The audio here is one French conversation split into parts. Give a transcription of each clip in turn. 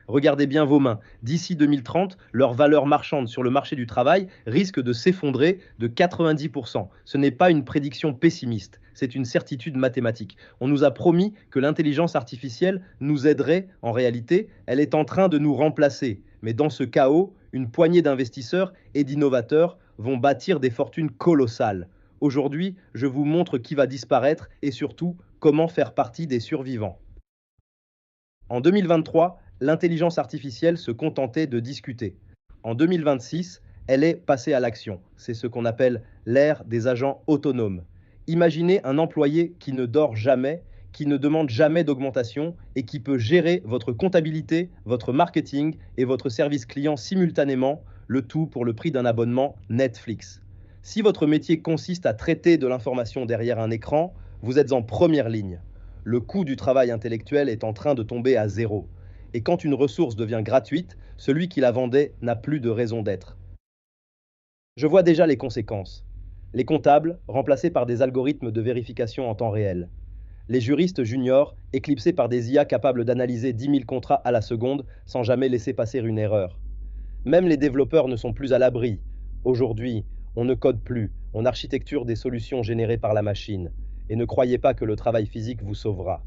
Regardez bien vos mains. D'ici 2030, leur valeur marchande sur le marché du travail risque de s'effondrer de 90%. Ce n'est pas une prédiction pessimiste, c'est une certitude mathématique. On nous a promis que l'intelligence artificielle nous aiderait. En réalité, elle est en train de nous remplacer. Mais dans ce chaos, une poignée d'investisseurs et d'innovateurs vont bâtir des fortunes colossales. Aujourd'hui, je vous montre qui va disparaître et surtout comment faire partie des survivants. En 2023, l'intelligence artificielle se contentait de discuter. En 2026, elle est passée à l'action. C'est ce qu'on appelle l'ère des agents autonomes. Imaginez un employé qui ne dort jamais, qui ne demande jamais d'augmentation et qui peut gérer votre comptabilité, votre marketing et votre service client simultanément, le tout pour le prix d'un abonnement Netflix. Si votre métier consiste à traiter de l'information derrière un écran, vous êtes en première ligne. Le coût du travail intellectuel est en train de tomber à zéro. Et quand une ressource devient gratuite, celui qui la vendait n'a plus de raison d'être. Je vois déjà les conséquences. Les comptables remplacés par des algorithmes de vérification en temps réel. Les juristes juniors éclipsés par des IA capables d'analyser 10 000 contrats à la seconde sans jamais laisser passer une erreur. Même les développeurs ne sont plus à l'abri. Aujourd'hui, on ne code plus, on architecture des solutions générées par la machine. Et ne croyez pas que le travail physique vous sauvera.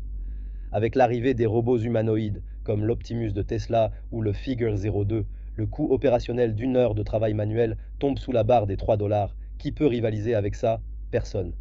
Avec l'arrivée des robots humanoïdes, comme l'Optimus de Tesla ou le Figure 02, le coût opérationnel d'une heure de travail manuel tombe sous la barre des 3 dollars. Qui peut rivaliser avec ça? Personne.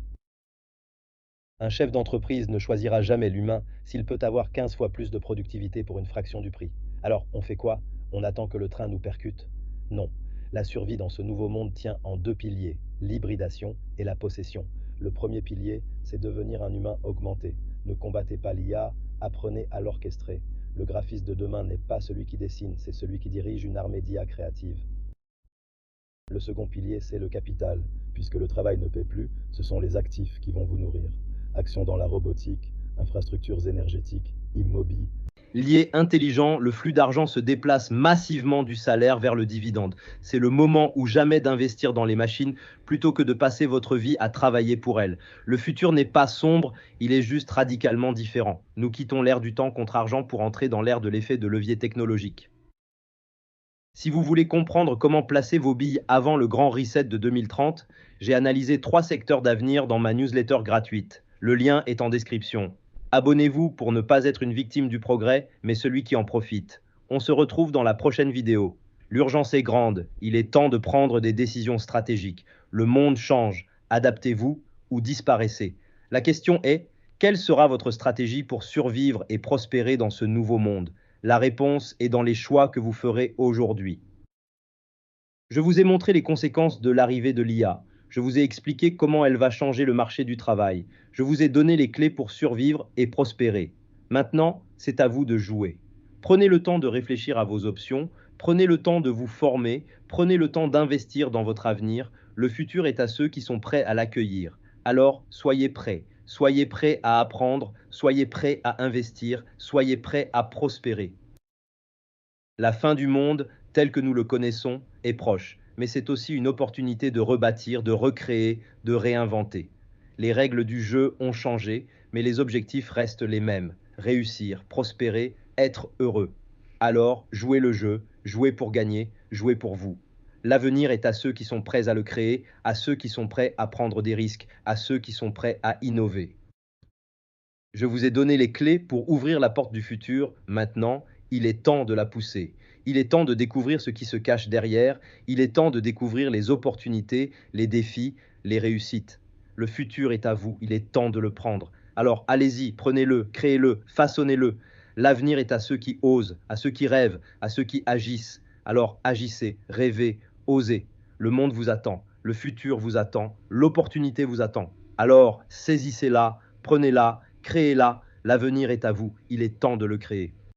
Un chef d'entreprise ne choisira jamais l'humain s'il peut avoir 15 fois plus de productivité pour une fraction du prix. Alors, on fait quoi? On attend que le train nous percute? Non. La survie dans ce nouveau monde tient en deux piliers, l'hybridation et la possession. Le premier pilier, c'est devenir un humain augmenté. Ne combattez pas l'IA, apprenez à l'orchestrer. Le graphiste de demain n'est pas celui qui dessine, c'est celui qui dirige une armée d'IA créative. Le second pilier, c'est le capital. Puisque le travail ne paie plus, ce sont les actifs qui vont vous nourrir. Actions dans la robotique, infrastructures énergétiques, immobilier. Lié intelligent, le flux d'argent se déplace massivement du salaire vers le dividende. C'est le moment ou jamais d'investir dans les machines plutôt que de passer votre vie à travailler pour elles. Le futur n'est pas sombre, il est juste radicalement différent. Nous quittons l'ère du temps contre argent pour entrer dans l'ère de l'effet de levier technologique. Si vous voulez comprendre comment placer vos billes avant le grand reset de 2030, j'ai analysé 3 secteurs d'avenir dans ma newsletter gratuite. Le lien est en description. Abonnez-vous pour ne pas être une victime du progrès, mais celui qui en profite. On se retrouve dans la prochaine vidéo. L'urgence est grande, il est temps de prendre des décisions stratégiques. Le monde change, adaptez-vous ou disparaissez. La question est, quelle sera votre stratégie pour survivre et prospérer dans ce nouveau monde? La réponse est dans les choix que vous ferez aujourd'hui. Je vous ai montré les conséquences de l'arrivée de l'IA. Je vous ai expliqué comment elle va changer le marché du travail. Je vous ai donné les clés pour survivre et prospérer. Maintenant, c'est à vous de jouer. Prenez le temps de réfléchir à vos options, prenez le temps de vous former, prenez le temps d'investir dans votre avenir. Le futur est à ceux qui sont prêts à l'accueillir. Alors, soyez prêts à apprendre, soyez prêts à investir, soyez prêts à prospérer. La fin du monde, tel que nous le connaissons, est proche, mais c'est aussi une opportunité de rebâtir, de recréer, de réinventer. Les règles du jeu ont changé, mais les objectifs restent les mêmes. Réussir, prospérer, être heureux. Alors, jouez le jeu, jouez pour gagner, jouez pour vous. L'avenir est à ceux qui sont prêts à le créer, à ceux qui sont prêts à prendre des risques, à ceux qui sont prêts à innover. Je vous ai donné les clés pour ouvrir la porte du futur. Maintenant, il est temps de la pousser. Il est temps de découvrir ce qui se cache derrière. Il est temps de découvrir les opportunités, les défis, les réussites. Le futur est à vous. Il est temps de le prendre. Alors allez-y, prenez-le, créez-le, façonnez-le. L'avenir est à ceux qui osent, à ceux qui rêvent, à ceux qui agissent. Alors agissez, rêvez, osez. Le monde vous attend, le futur vous attend, l'opportunité vous attend. Alors saisissez-la, prenez-la, créez-la, l'avenir est à vous, il est temps de le créer.